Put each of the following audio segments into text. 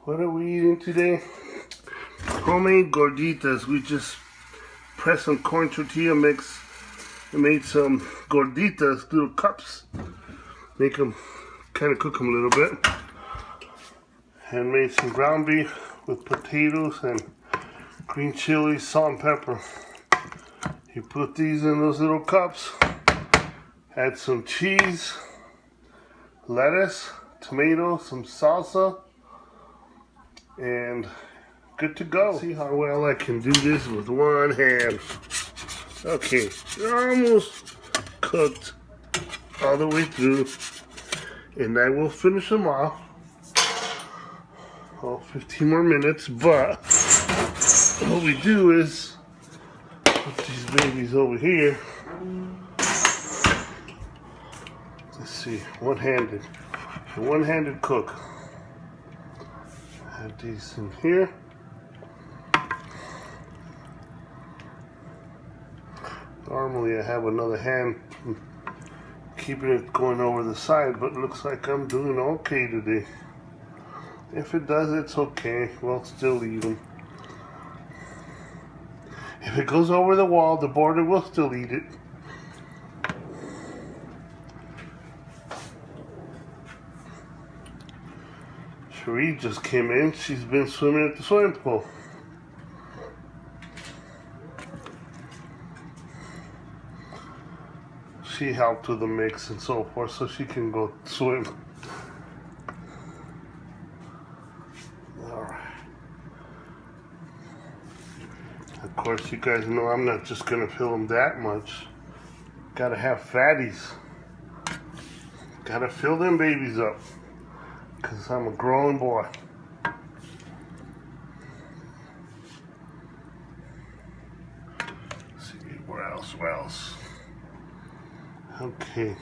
What are we eating today? Homemade gorditas. We just pressed some corn tortilla mix and made some gorditas, little cups. Make them, kind of cook them a little bit. And made some ground beef with potatoes and green chilies, salt and pepper. You put these in those little cups. Add some cheese, lettuce, tomato, some salsa, and good to go. See how well I can do this with one hand. Okay, they're almost cooked all the way through, and I will finish them off. Oh, 15 more minutes, but what we do is put these babies over here. Let's see, one-handed cook. Add these in here. Normally I have another hand keeping it going over the side, but it looks like I'm doing okay today. If it does, it's okay. We'll still eat them. If it goes over the wall, the border will still eat it. Cherie just came in. She's been swimming at the swimming pool. She helped with the mix and so forth, so she can go swim. Alright. Of course, you guys know I'm not just going to fill them that much. Gotta have fatties. Gotta fill them babies up. Because I'm a growing boy. Let's see, where else? Okay.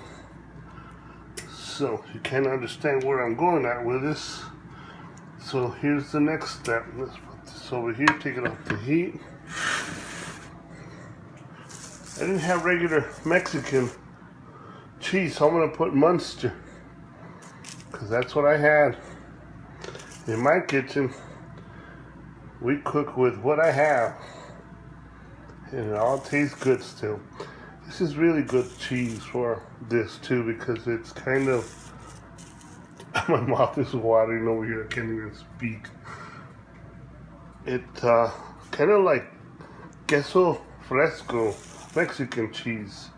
So, you can't understand where I'm going at with this. So, here's the next step. Let's put this over here, take it off the heat. I didn't have regular Mexican cheese, so I'm going to put Munster. Because that's what I had. In my kitchen, we cook with what I have. And it all tastes good still. This is really good cheese for this too, because it's kind of, my mouth is watering over here, I can't even speak. It kind of like queso fresco, Mexican cheese.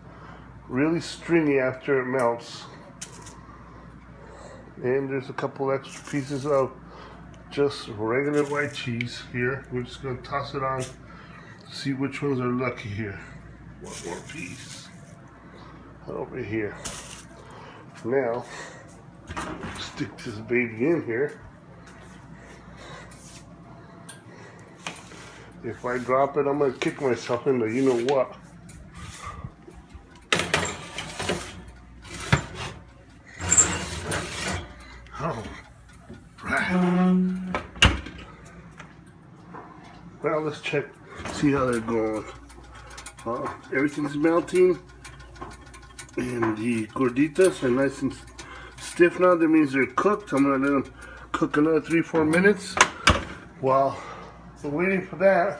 Really stringy after it melts. And there's a couple extra pieces of just regular white cheese here. We're just going to toss it on, see which ones are lucky here. One more piece over here. Now, stick this baby in here. If I drop it, I'm going to kick myself in the you know what. Oh, right. Well, let's check, see how they're going. Everything's melting, and the gorditas are nice and stiff now. That means they're cooked. I'm gonna let them cook another 3-4 minutes. While we're waiting for that,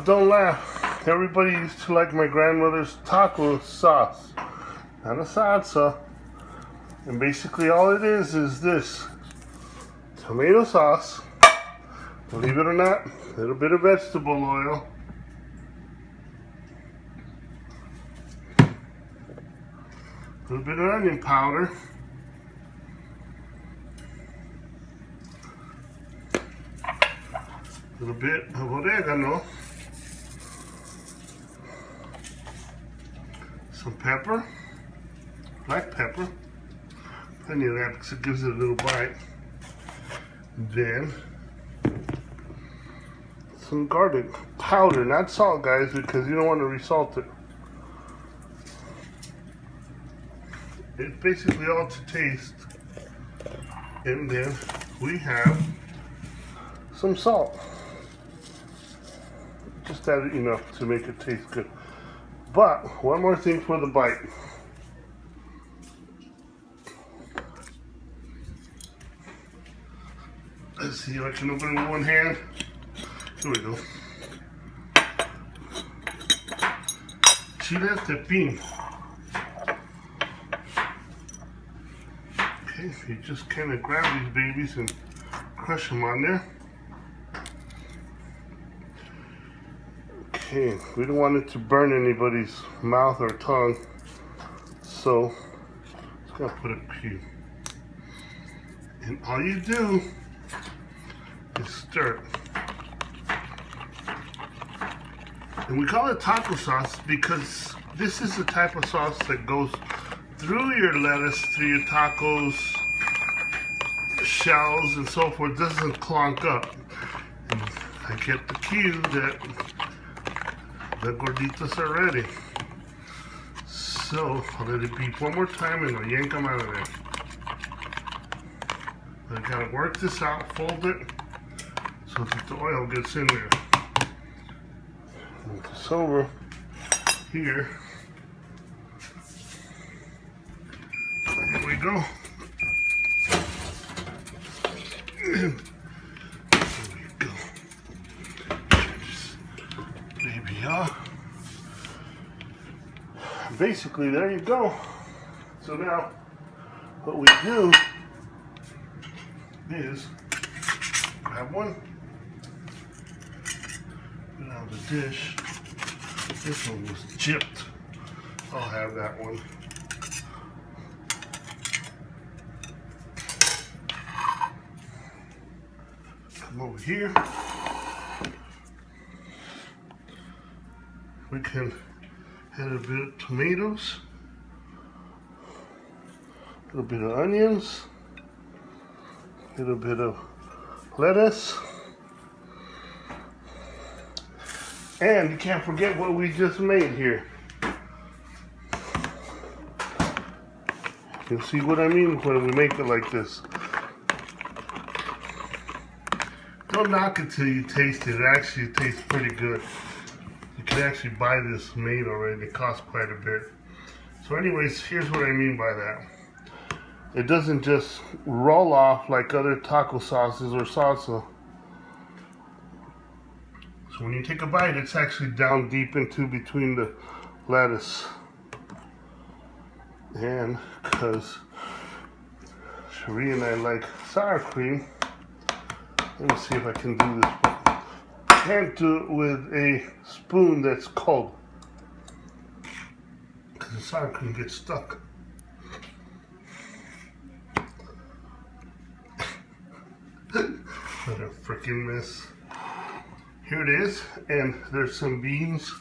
don't laugh. Everybody used to like my grandmother's taco sauce, not a salsa. And basically all it is this tomato sauce, believe it or not, a little bit of vegetable oil, a little bit of onion powder, a little bit of oregano, some pepper, black pepper, plenty of that because it gives it a little bite. Then some garlic powder, not salt, guys, because you don't want to resalt it. It's basically all to taste. And then we have some salt. Just add enough to make it taste good. But one more thing for the bite. Let's see if I can open it with one hand. Here we go. Chiles de pin. Okay, so you just kind of grab these babies and crush them on there. Okay, we don't want it to burn anybody's mouth or tongue, so just gonna put a few. And all you do is stir it. And we call it taco sauce because this is the type of sauce that goes through your lettuce, through your tacos, shells, and so forth. It doesn't clunk up. And I get the cue that the gorditas are ready. So I'll let it beep one more time and I'll yank them out of there. I gotta work this out, fold it, so that the oil gets in there. Move this over here. Here we go. There we go. Baby off. Basically, there you go. So now, what we do is grab one, put it on the dish. This one was chipped. I'll have that one. Come over here. We can add a bit of tomatoes, a little bit of onions, a little bit of lettuce, and you can't forget what we just made here. You'll see what I mean when we make it like this. Don't knock it till you taste it. It actually tastes pretty good. You can actually buy this made already. It costs quite a bit. So anyways, here's what I mean by that. It doesn't just roll off like other taco sauces or salsa. So when you take a bite, it's actually down deep into between the lettuce. And because Cherie and I like sour cream, let me see if I can do this. I can't do it with a spoon that's cold, because the sour cream gets stuck. What a freaking mess. Here it is, and there's some beans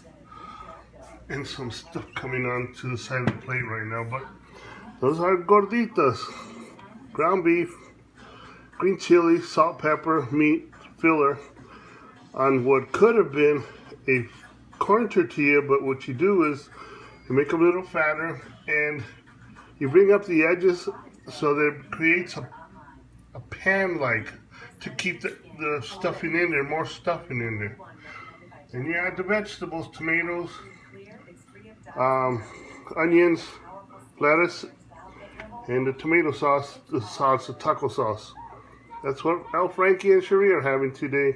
and some stuff coming on to the side of the plate right now, but those are gorditas. Ground beef, green chili, salt, pepper, meat, filler on what could have been a corn tortilla, but what you do is you make them a little fatter and you bring up the edges so that it creates a pan-like to keep the stuffing in there, more stuffing in there. And you add the vegetables, tomatoes, onions, lettuce, and the tomato sauce, the taco sauce. That's what Frankie and Cherie are having today.